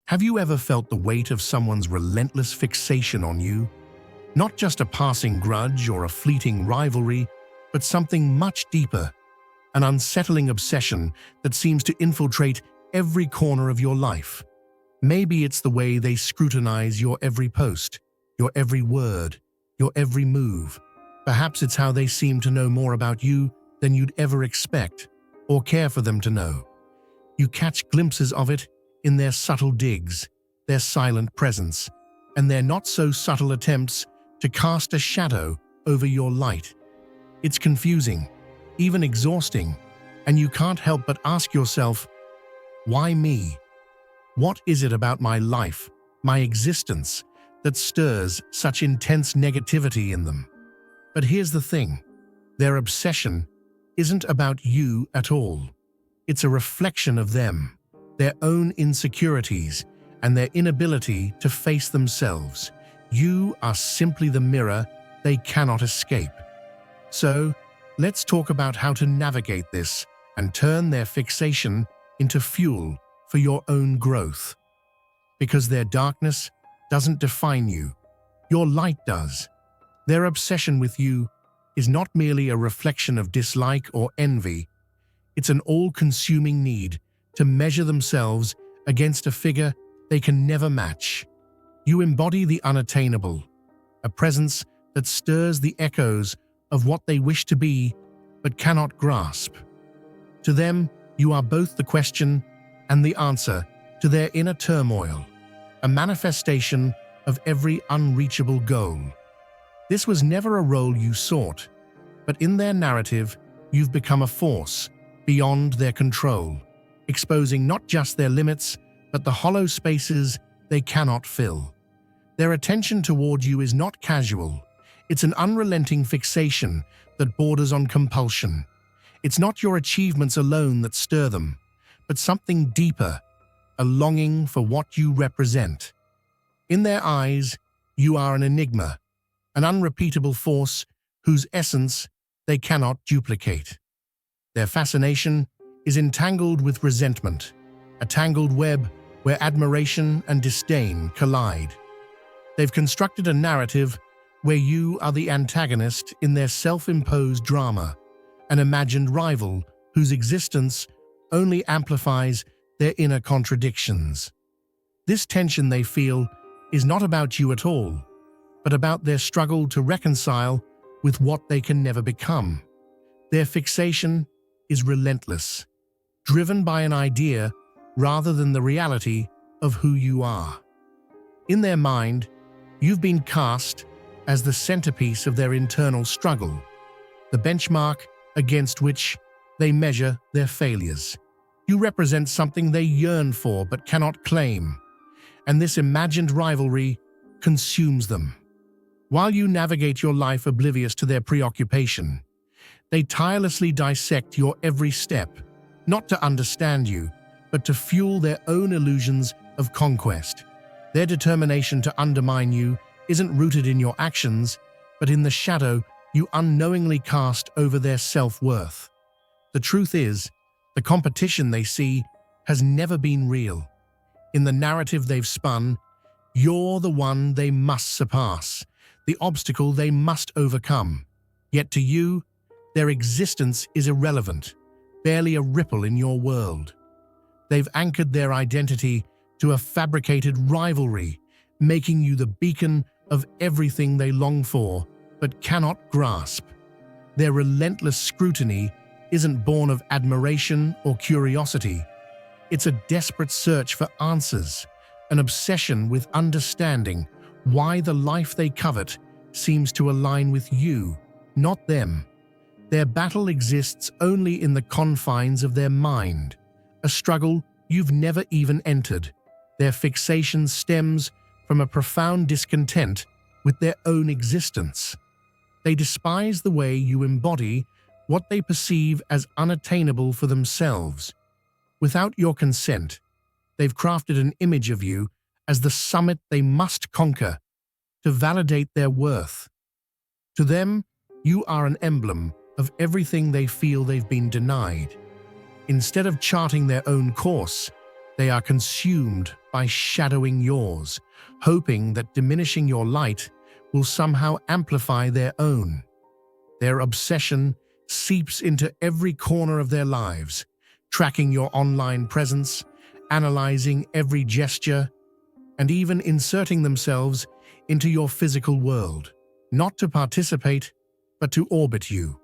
Have you ever felt the weight of someone's relentless fixation on you? Not just a passing grudge or a fleeting rivalry, but something much deeper, an unsettling obsession that seems to infiltrate every corner of your life. Maybe it's the way they scrutinize your every post, your every word, your every move. Perhaps it's how they seem to know more about you than you'd ever expect or care for them to know. You catch glimpses of it in their subtle digs, their silent presence, and their not-so-subtle attempts to cast a shadow over your light. It's confusing, even exhausting, and you can't help but ask yourself, why me? What is it about my life, my existence, that stirs such intense negativity in them? But here's the thing, their obsession isn't about you at all. It's a reflection of them, their own insecurities, and their inability to face themselves. You are simply the mirror they cannot escape. So, let's talk about how to navigate this and turn their fixation into fuel for your own growth. Because their darkness doesn't define you, your light does. Their obsession with you is not merely a reflection of dislike or envy, it's an all-consuming need to measure themselves against a figure they can never match. You embody the unattainable, a presence that stirs the echoes of what they wish to be but cannot grasp. To them, you are both the question and the answer to their inner turmoil, a manifestation of every unreachable goal. This was never a role you sought, but in their narrative, you've become a force beyond their control, exposing not just their limits, but the hollow spaces they cannot fill. Their attention toward you is not casual. It's an unrelenting fixation that borders on compulsion. It's not your achievements alone that stir them, but something deeper, a longing for what you represent. In their eyes, you are an enigma, an unrepeatable force whose essence they cannot duplicate. Their fascination is entangled with resentment, a tangled web where admiration and disdain collide. They've constructed a narrative where you are the antagonist in their self-imposed drama, an imagined rival whose existence only amplifies their inner contradictions. This tension they feel is not about you at all, but about their struggle to reconcile with what they can never become. Their fixation is relentless, driven by an idea rather than the reality of who you are. In their mind, you've been cast as the centerpiece of their internal struggle, the benchmark against which they measure their failures. You represent something they yearn for but cannot claim, and this imagined rivalry consumes them. While you navigate your life oblivious to their preoccupation, they tirelessly dissect your every step, not to understand you, but to fuel their own illusions of conquest. Their determination to undermine you isn't rooted in your actions, but in the shadow you unknowingly cast over their self-worth. The truth is, the competition they see has never been real. In the narrative they've spun, you're the one they must surpass, the obstacle they must overcome. Yet to you, their existence is irrelevant, barely a ripple in your world. They've anchored their identity to a fabricated rivalry, making you the beacon of everything they long for but cannot grasp. Their relentless scrutiny isn't born of admiration or curiosity. It's a desperate search for answers, an obsession with understanding why the life they covet seems to align with you, not them. Their battle exists only in the confines of their mind, a struggle you've never even entered. Their fixation stems from a profound discontent with their own existence. They despise the way you embody what they perceive as unattainable for themselves. Without your consent, they've crafted an image of you as the summit they must conquer to validate their worth. To them, you are an emblem of everything they feel they've been denied. Instead of charting their own course, they are consumed by shadowing yours, hoping that diminishing your light will somehow amplify their own. Their obsession seeps into every corner of their lives, tracking your online presence, analyzing every gesture, and even inserting themselves into your physical world, not to participate, but to orbit you.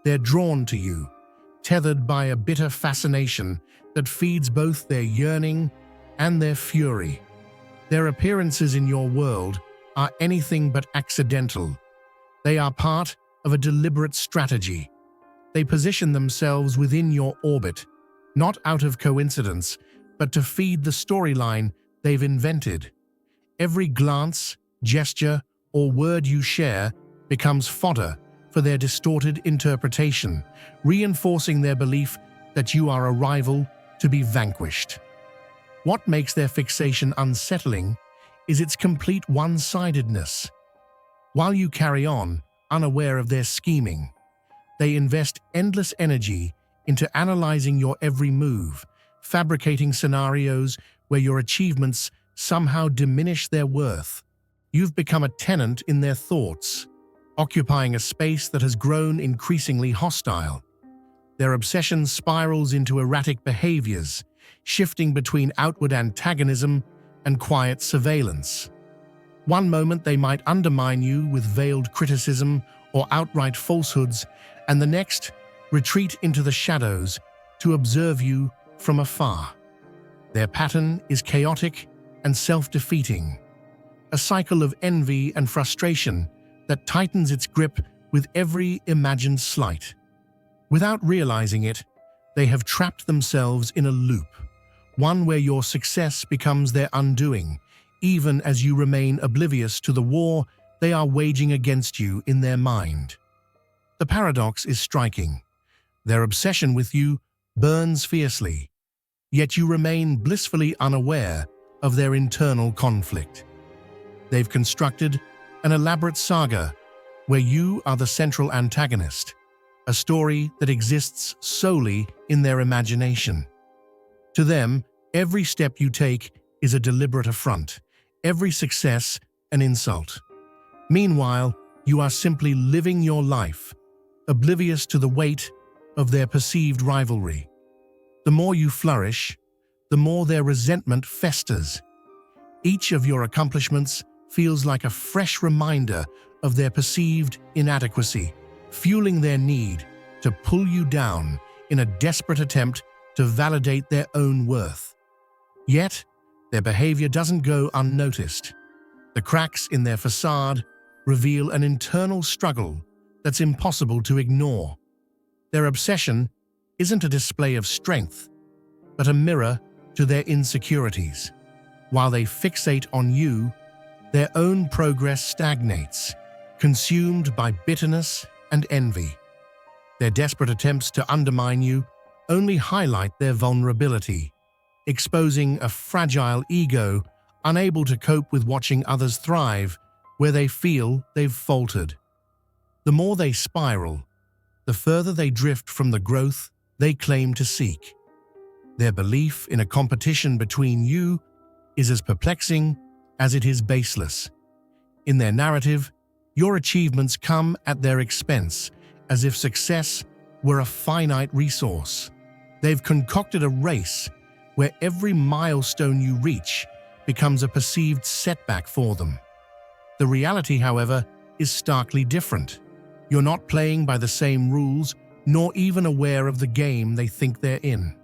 They're drawn to you, tethered by a bitter fascination that feeds both their yearning and their fury. Their appearances in your world are anything but accidental. They are part of a deliberate strategy. They position themselves within your orbit, not out of coincidence, but to feed the storyline they've invented. Every glance, gesture, or word you share becomes fodder for their distorted interpretation, reinforcing their belief that you are a rival to be vanquished. What makes their fixation unsettling is its complete one-sidedness. While you carry on, unaware of their scheming, they invest endless energy into analyzing your every move, fabricating scenarios where your achievements somehow diminish their worth. You've become a tenant in their thoughts, occupying a space that has grown increasingly hostile. Their obsession spirals into erratic behaviors, shifting between outward antagonism and quiet surveillance. One moment they might undermine you with veiled criticism or outright falsehoods, and the next retreat into the shadows to observe you from afar. Their pattern is chaotic and self-defeating, a cycle of envy and frustration that tightens its grip with every imagined slight. Without realizing it, they have trapped themselves in a loop, one where your success becomes their undoing, even as you remain oblivious to the war they are waging against you in their mind. The paradox is striking. Their obsession with you burns fiercely, yet you remain blissfully unaware of their internal conflict. They've constructed an elaborate saga where you are the central antagonist, a story that exists solely in their imagination. To them, every step you take is a deliberate affront, every success an insult. Meanwhile, you are simply living your life, oblivious to the weight of their perceived rivalry. The more you flourish, the more their resentment festers. Each of your accomplishments feels like a fresh reminder of their perceived inadequacy, fueling their need to pull you down in a desperate attempt to validate their own worth. Yet, their behavior doesn't go unnoticed. The cracks in their facade reveal an internal struggle that's impossible to ignore. Their obsession isn't a display of strength, but a mirror to their insecurities. While they fixate on you, their own progress stagnates, consumed by bitterness and envy. Their desperate attempts to undermine you only highlight their vulnerability, exposing a fragile ego unable to cope with watching others thrive where they feel they've faltered. The more they spiral, the further they drift from the growth they claim to seek. Their belief in a competition between you is as perplexing as it is baseless. In their narrative, your achievements come at their expense, as if success were a finite resource. They've concocted a race where every milestone you reach becomes a perceived setback for them. The reality, however, is starkly different. You're not playing by the same rules, nor even aware of the game they think they're in.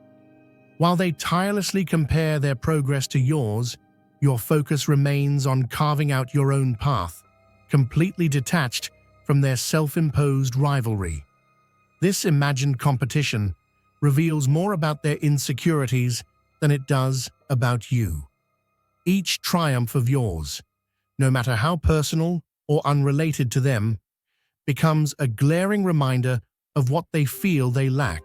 While they tirelessly compare their progress to yours, your focus remains on carving out your own path, completely detached from their self-imposed rivalry. This imagined competition reveals more about their insecurities than it does about you. Each triumph of yours, no matter how personal or unrelated to them, becomes a glaring reminder of what they feel they lack.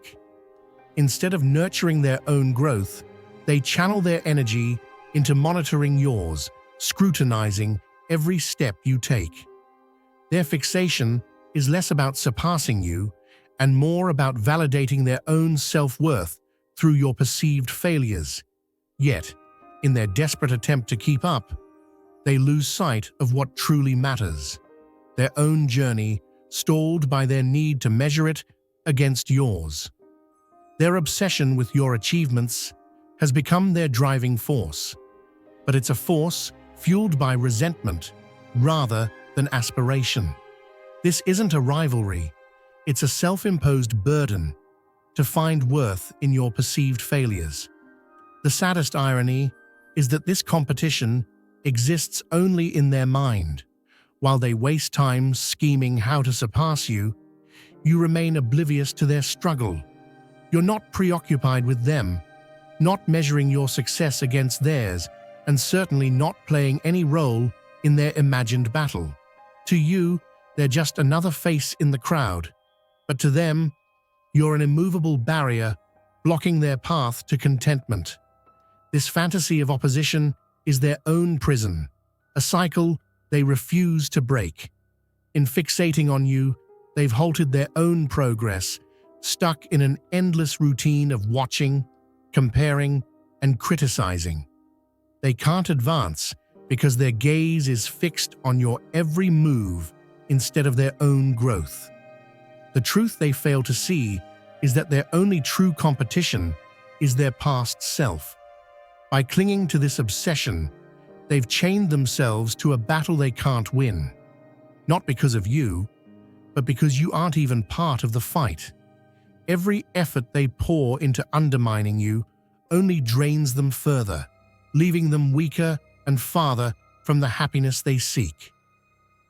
Instead of nurturing their own growth, they channel their energy into monitoring yours, scrutinizing every step you take. Their fixation is less about surpassing you and more about validating their own self-worth through your perceived failures. Yet, in their desperate attempt to keep up, they lose sight of what truly matters: their own journey, stalled by their need to measure it against yours. Their obsession with your achievements has become their driving force, but it's a force fueled by resentment rather than aspiration. This isn't a rivalry, it's a self-imposed burden to find worth in your perceived failures. The saddest irony is that this competition exists only in their mind. While they waste time scheming how to surpass you, you remain oblivious to their struggle. You're not preoccupied with them, not measuring your success against theirs, and certainly not playing any role in their imagined battle. To you, they're just another face in the crowd, but to them, you're an immovable barrier blocking their path to contentment. This fantasy of opposition is their own prison, a cycle they refuse to break. In fixating on you, they've halted their own progress, stuck in an endless routine of watching, comparing, and criticizing. They can't advance because their gaze is fixed on your every move instead of their own growth. The truth they fail to see is that their only true competition is their past self. By clinging to this obsession, they've chained themselves to a battle they can't win. Not because of you, but because you aren't even part of the fight. Every effort they pour into undermining you only drains them further, leaving them weaker and farther from the happiness they seek.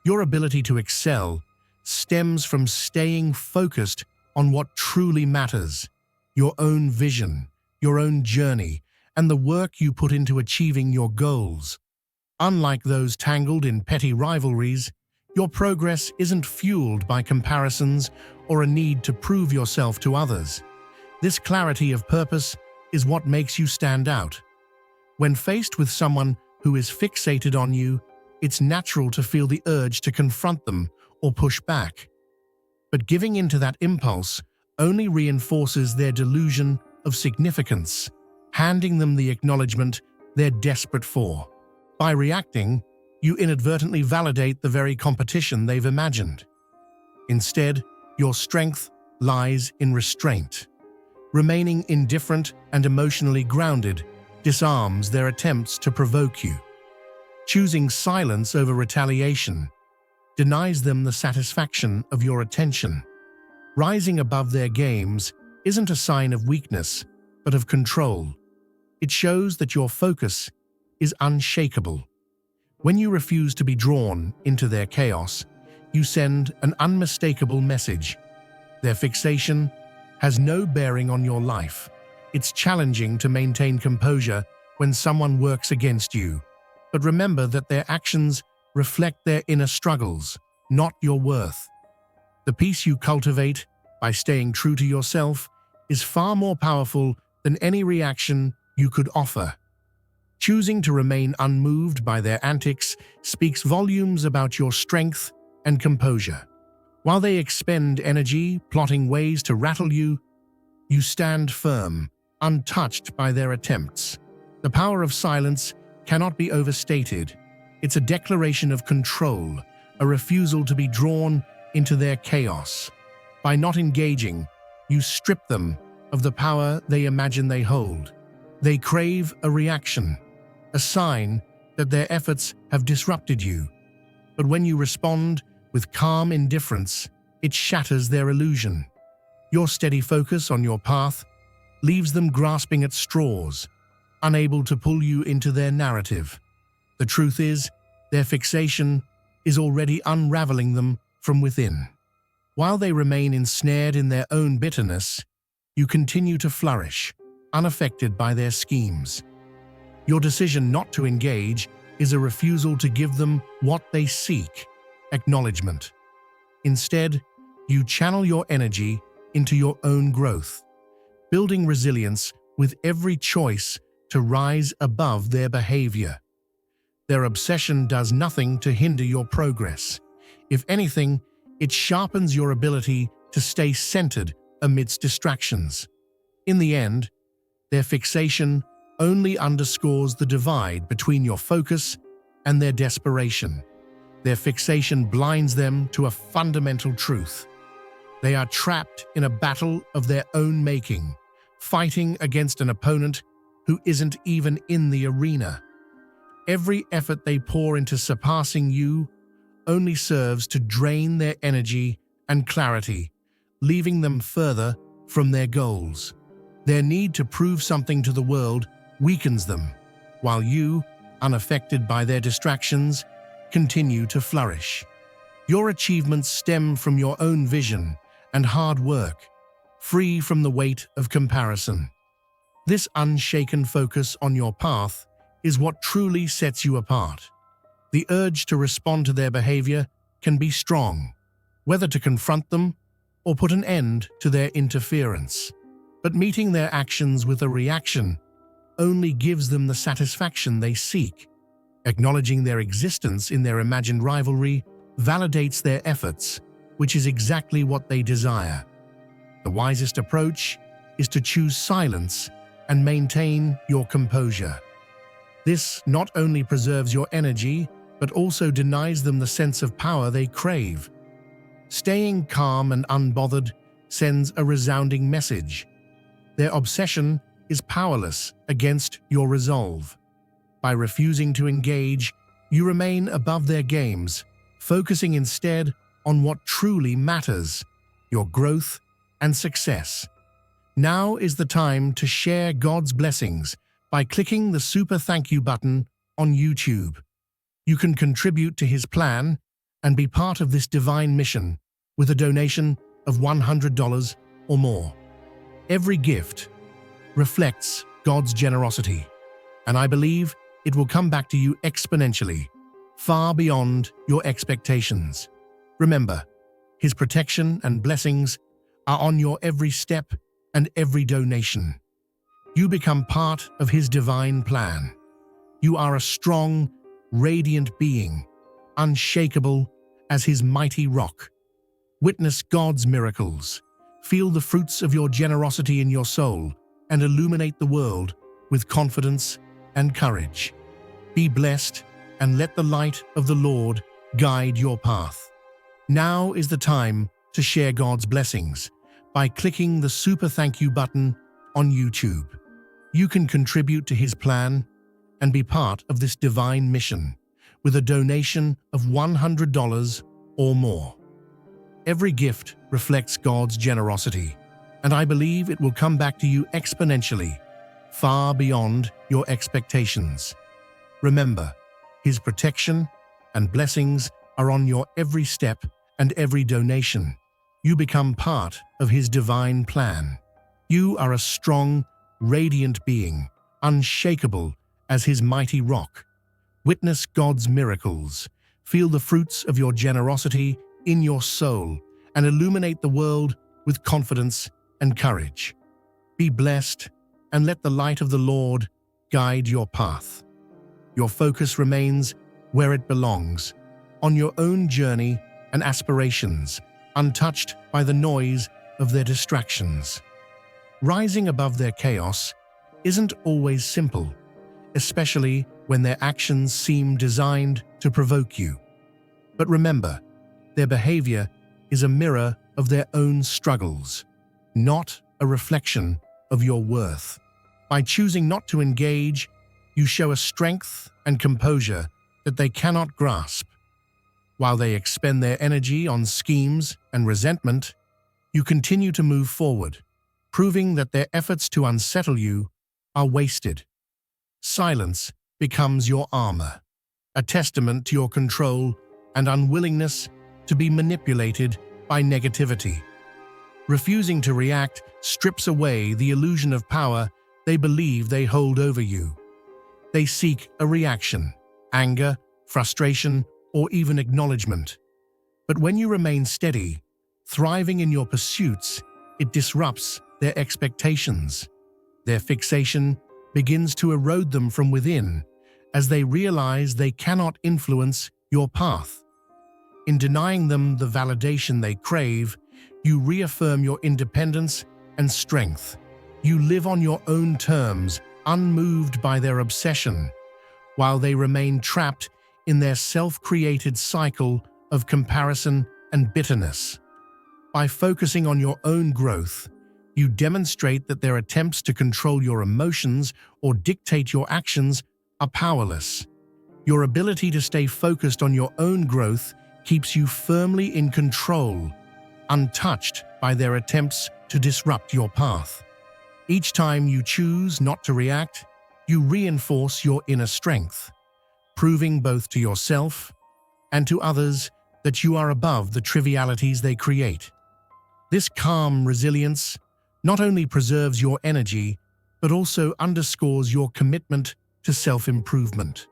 Your ability to excel stems from staying focused on what truly matters: your own vision, your own journey, and the work you put into achieving your goals. Unlike those tangled in petty rivalries, your progress isn't fueled by comparisons or a need to prove yourself to others. This clarity of purpose is what makes you stand out. When faced with someone who is fixated on you, it's natural to feel the urge to confront them or push back. But giving into that impulse only reinforces their delusion of significance, handing them the acknowledgement they're desperate for. By reacting, you inadvertently validate the very competition they've imagined. Instead, your strength lies in restraint. Remaining indifferent and emotionally grounded disarms their attempts to provoke you. Choosing silence over retaliation denies them the satisfaction of your attention. Rising above their games isn't a sign of weakness, but of control. It shows that your focus is unshakable. When you refuse to be drawn into their chaos, you send an unmistakable message. Their fixation has no bearing on your life. It's challenging to maintain composure when someone works against you. But remember that their actions reflect their inner struggles, not your worth. The peace you cultivate by staying true to yourself is far more powerful than any reaction you could offer. Choosing to remain unmoved by their antics speaks volumes about your strength and composure. While they expend energy plotting ways to rattle you, you stand firm, untouched by their attempts. The power of silence cannot be overstated. It's a declaration of control, a refusal to be drawn into their chaos. By not engaging, you strip them of the power they imagine they hold. They crave a reaction, a sign that their efforts have disrupted you. But when you respond with calm indifference, it shatters their illusion. Your steady focus on your path leaves them grasping at straws, unable to pull you into their narrative. The truth is, their fixation is already unraveling them from within. While they remain ensnared in their own bitterness, you continue to flourish, unaffected by their schemes. Your decision not to engage is a refusal to give them what they seek: acknowledgement. Instead, you channel your energy into your own growth, building resilience with every choice to rise above their behavior. Their obsession does nothing to hinder your progress. If anything, it sharpens your ability to stay centered amidst distractions. In the end, their fixation only underscores the divide between your focus and their desperation. Their fixation blinds them to a fundamental truth. They are trapped in a battle of their own making, fighting against an opponent who isn't even in the arena. Every effort they pour into surpassing you only serves to drain their energy and clarity, leaving them further from their goals. Their need to prove something to the world weakens them, while you, unaffected by their distractions, continue to flourish. Your achievements stem from your own vision and hard work, free from the weight of comparison. This unshaken focus on your path is what truly sets you apart. The urge to respond to their behavior can be strong, whether to confront them or put an end to their interference. But meeting their actions with a reaction only gives them the satisfaction they seek. Acknowledging their existence in their imagined rivalry validates their efforts, which is exactly what they desire. The wisest approach is to choose silence and maintain your composure. This not only preserves your energy, but also denies them the sense of power they crave. Staying calm and unbothered sends a resounding message. Their obsession is powerless against your resolve. By refusing to engage, you remain above their games, focusing instead on what truly matters, your growth and success. Now is the time to share God's blessings by clicking the super thank you button on YouTube. You can contribute to His plan and be part of this divine mission with a donation of $100 or more. Every gift reflects God's generosity, and I believe it will come back to you exponentially, far beyond your expectations. Remember, His protection and blessings are on your every step and every donation. You become part of His divine plan. You are a strong, radiant being, unshakable as His mighty rock. Witness God's miracles. Feel the fruits of your generosity in your soul and illuminate the world with confidence and courage. Be blessed and let the light of the Lord guide your path. Now is the time to share God's blessings by clicking the super thank you button on YouTube. You can contribute to His plan and be part of this divine mission with a donation of $100 or more. Every gift reflects God's generosity, and I believe it will come back to you exponentially, far beyond your expectations. Remember, His protection and blessings are on your every step and every donation. You become part of His divine plan. You are a strong, radiant being, unshakable as His mighty rock. Witness God's miracles. Feel the fruits of your generosity in your soul and illuminate the world with confidence and courage. Be blessed and let the light of the Lord guide your path. Your focus remains where it belongs, on your own journey and aspirations, untouched by the noise of their distractions. Rising above their chaos isn't always simple, especially when their actions seem designed to provoke you. But remember, their behavior is a mirror of their own struggles, not a reflection of your worth. By choosing not to engage, you show a strength and composure that they cannot grasp. While they expend their energy on schemes and resentment, you continue to move forward, proving that their efforts to unsettle you are wasted. Silence becomes your armor, a testament to your control and unwillingness to be manipulated by negativity. Refusing to react strips away the illusion of power they believe they hold over you. They seek a reaction, anger, frustration, or even acknowledgement. But when you remain steady, thriving in your pursuits, it disrupts their expectations. Their fixation begins to erode them from within as they realize they cannot influence your path. In denying them the validation they crave, you reaffirm your independence and strength. You live on your own terms, unmoved by their obsession, while they remain trapped in their self-created cycle of comparison and bitterness. By focusing on your own growth, you demonstrate that their attempts to control your emotions or dictate your actions are powerless. Your ability to stay focused on your own growth keeps you firmly in control, untouched by their attempts to disrupt your path. Each time you choose not to react, you reinforce your inner strength, proving both to yourself and to others that you are above the trivialities they create. This calm resilience not only preserves your energy, but also underscores your commitment to self-improvement.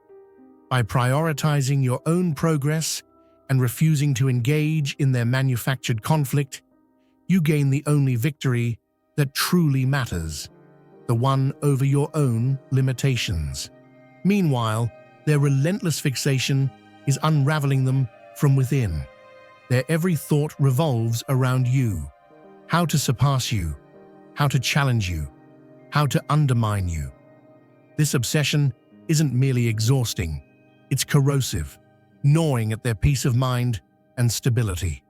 By prioritizing your own progress and refusing to engage in their manufactured conflict, you gain the only victory that truly matters, the one over your own limitations. Meanwhile, their relentless fixation is unraveling them from within. Their every thought revolves around you, how to surpass you, how to challenge you, how to undermine you. This obsession isn't merely exhausting, it's corrosive, gnawing at their peace of mind and stability.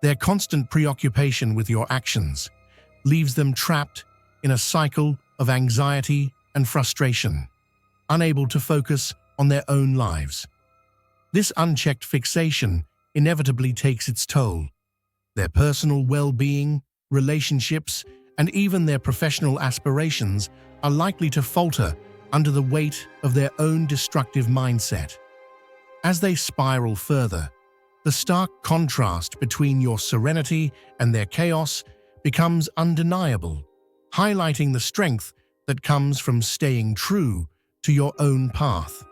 Their constant preoccupation with your actions leaves them trapped in a cycle of anxiety and frustration, unable to focus on their own lives. This unchecked fixation inevitably takes its toll. Their personal well-being, relationships, and even their professional aspirations are likely to falter under the weight of their own destructive mindset. As they spiral further, the stark contrast between your serenity and their chaos becomes undeniable, highlighting the strength that comes from staying true to your own path.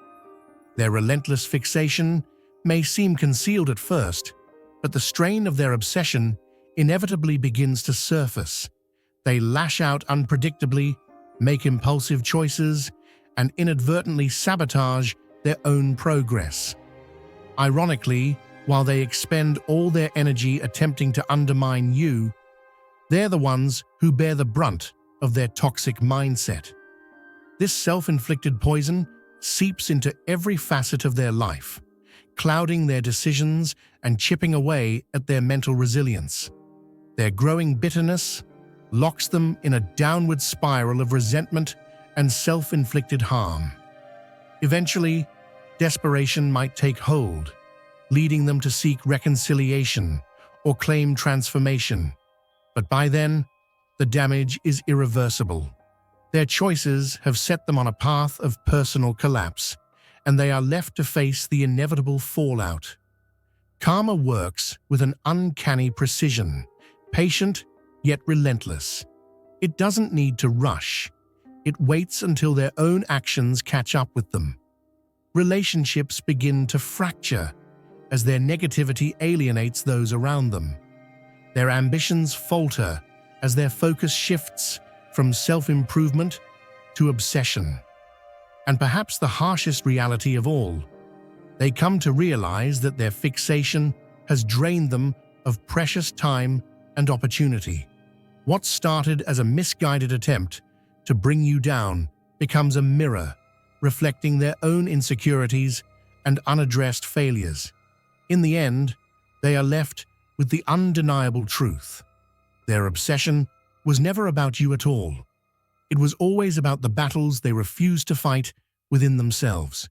Their relentless fixation may seem concealed at first, but the strain of their obsession inevitably begins to surface. They lash out unpredictably, make impulsive choices, and inadvertently sabotage their own progress. Ironically, while they expend all their energy attempting to undermine you, they're the ones who bear the brunt of their toxic mindset. This self-inflicted poison seeps into every facet of their life, clouding their decisions and chipping away at their mental resilience. Their growing bitterness locks them in a downward spiral of resentment and self-inflicted harm. Eventually, desperation might take hold, leading them to seek reconciliation or claim transformation. But by then, the damage is irreversible. Their choices have set them on a path of personal collapse, and they are left to face the inevitable fallout. Karma works with an uncanny precision, patient yet relentless. It doesn't need to rush. It waits until their own actions catch up with them. Relationships begin to fracture as their negativity alienates those around them. Their ambitions falter as their focus shifts from self-improvement to obsession. And perhaps the harshest reality of all, they come to realize that their fixation has drained them of precious time and opportunity. What started as a misguided attempt to bring you down becomes a mirror, reflecting their own insecurities and unaddressed failures. In the end, they are left with the undeniable truth. Their obsession was never about you at all. It was always about the battles they refused to fight within themselves.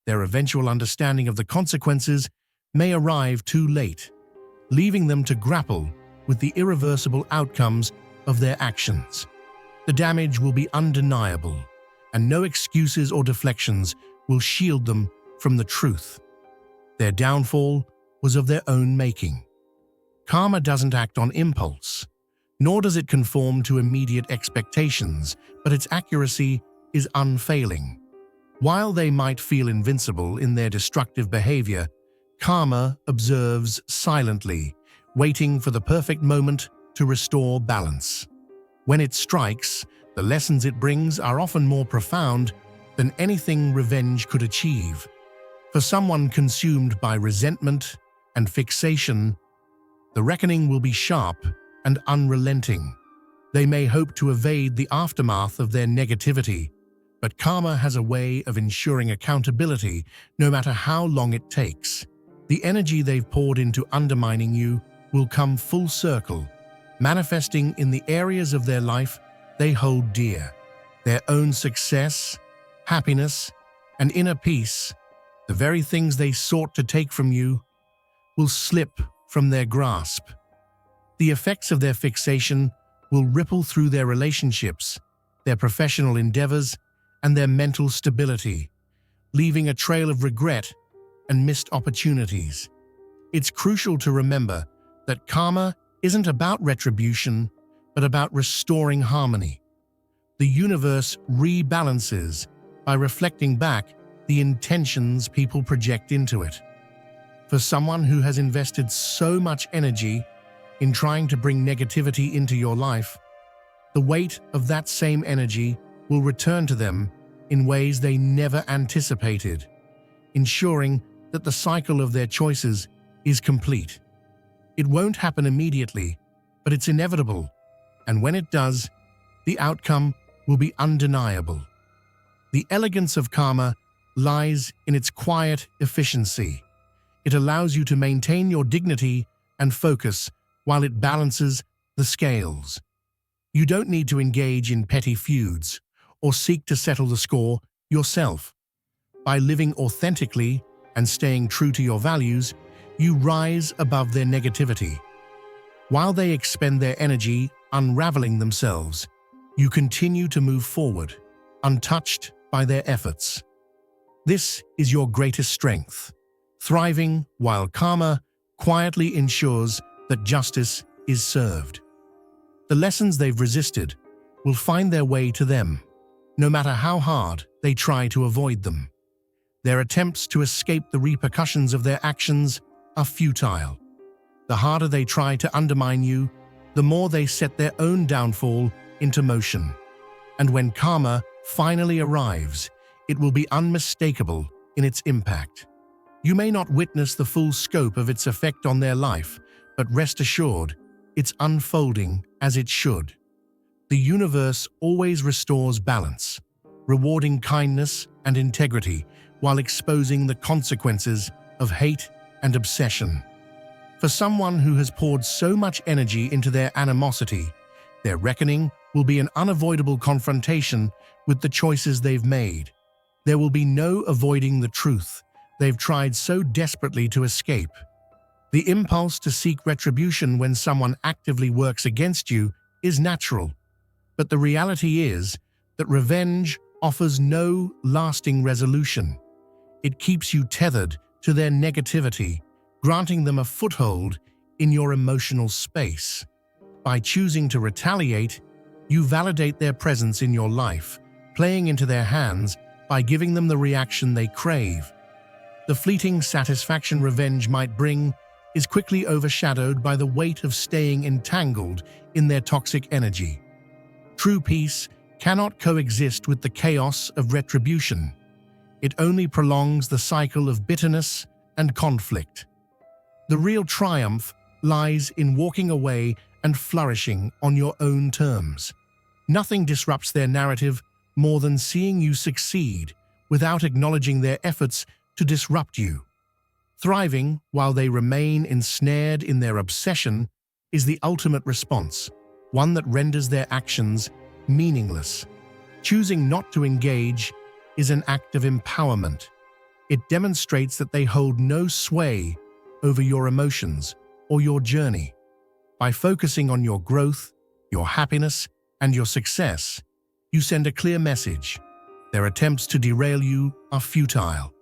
Their eventual understanding of the consequences may arrive too late, leaving them to grapple with the irreversible outcomes of their actions. The damage will be undeniable, and no excuses or deflections will shield them from the truth. Their downfall was of their own making. Karma doesn't act on impulse, nor does it conform to immediate expectations, but its accuracy is unfailing. While they might feel invincible in their destructive behavior, karma observes silently, waiting for the perfect moment to restore balance. When it strikes, the lessons it brings are often more profound than anything revenge could achieve. For someone consumed by resentment and fixation, the reckoning will be sharp and unrelenting. They may hope to evade the aftermath of their negativity, But karma has a way of ensuring accountability no matter how long it takes. The energy they've poured into undermining you will come full circle, manifesting in the areas of their life they hold dear. Their own success, happiness, and inner peace, the very things they sought to take from you, will slip from their grasp. The effects of their fixation will ripple through their relationships, their professional endeavors, and their mental stability, leaving a trail of regret and missed opportunities. It's crucial to remember that karma isn't about retribution, but about restoring harmony. The universe rebalances by reflecting back the intentions people project into it. For someone who has invested so much energy in trying to bring negativity into your life, the weight of that same energy will return to them in ways they never anticipated, ensuring that the cycle of their choices is complete. It won't happen immediately, but it's inevitable, and when it does, the outcome will be undeniable. The elegance of karma lies in its quiet efficiency. It allows you to maintain your dignity and focus while it balances the scales. You don't need to engage in petty feuds or seek to settle the score yourself. By living authentically and staying true to your values, you rise above their negativity. While they expend their energy unraveling themselves, you continue to move forward, untouched by their efforts. This is your greatest strength, thriving while karma quietly ensures that justice is served. The lessons they've resisted will find their way to them, no matter how hard they try to avoid them. Their attempts to escape the repercussions of their actions are futile. The harder they try to undermine you, the more they set their own downfall into motion. And when karma finally arrives, it will be unmistakable in its impact. You may not witness the full scope of its effect on their life, but rest assured, it's unfolding as it should. The universe always restores balance, rewarding kindness and integrity while exposing the consequences of hate and obsession. For someone who has poured so much energy into their animosity, their reckoning will be an unavoidable confrontation with the choices they've made. There will be no avoiding the truth they've tried so desperately to escape. The impulse to seek retribution when someone actively works against you is natural, but the reality is that revenge offers no lasting resolution. It keeps you tethered to their negativity, granting them a foothold in your emotional space. By choosing to retaliate, you validate their presence in your life, playing into their hands by giving them the reaction they crave. The fleeting satisfaction revenge might bring is quickly overshadowed by the weight of staying entangled in their toxic energy. True peace cannot coexist with the chaos of retribution. It only prolongs the cycle of bitterness and conflict. The real triumph lies in walking away and flourishing on your own terms. Nothing disrupts their narrative more than seeing you succeed without acknowledging their efforts to disrupt you. Thriving while they remain ensnared in their obsession is the ultimate response, one that renders their actions meaningless. Choosing not to engage is an act of empowerment. It demonstrates that they hold no sway over your emotions or your journey. By focusing on your growth, your happiness, and your success, you send a clear message. Their attempts to derail you are futile,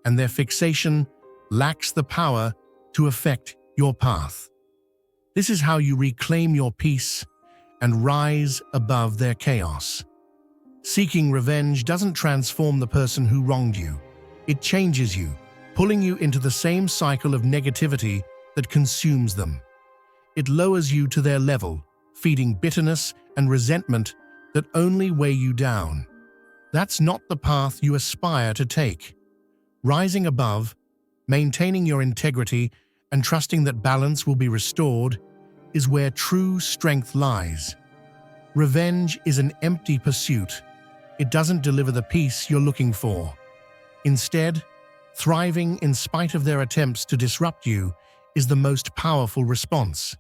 and their fixation lacks the power to affect your path. This is how you reclaim your peace and rise above their chaos. Seeking revenge doesn't transform the person who wronged you. It changes you, pulling you into the same cycle of negativity that consumes them. It lowers you to their level, feeding bitterness and resentment that only weigh you down. That's not the path you aspire to take. Rising above, maintaining your integrity, and trusting that balance will be restored is where true strength lies. Revenge is an empty pursuit, it doesn't deliver the peace you're looking for. Instead, thriving in spite of their attempts to disrupt you is the most powerful response.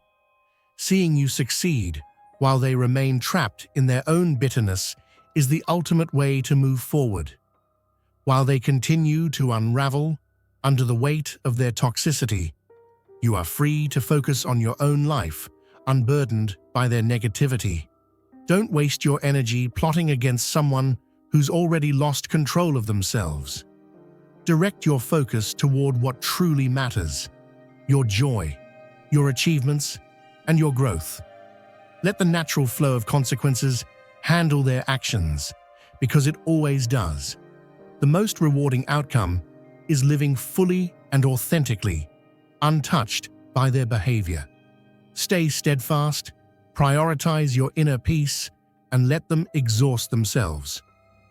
Seeing you succeed while they remain trapped in their own bitterness is the ultimate way to move forward. While they continue to unravel under the weight of their toxicity, you are free to focus on your own life, unburdened by their negativity. Don't waste your energy plotting against someone who's already lost control of themselves. Direct your focus toward what truly matters: your joy, your achievements, and your growth. Let the natural flow of consequences handle their actions, because it always does. The most rewarding outcome is living fully and authentically, untouched by their behavior. Stay steadfast, prioritize your inner peace, and let them exhaust themselves.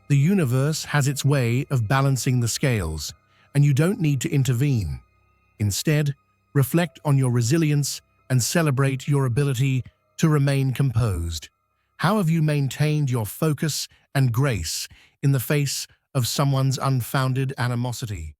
The universe has its way of balancing the scales, and you don't need to intervene. Instead, reflect on your resilience and celebrate your ability to remain composed. How have you maintained your focus and grace in the face of someone's unfounded animosity?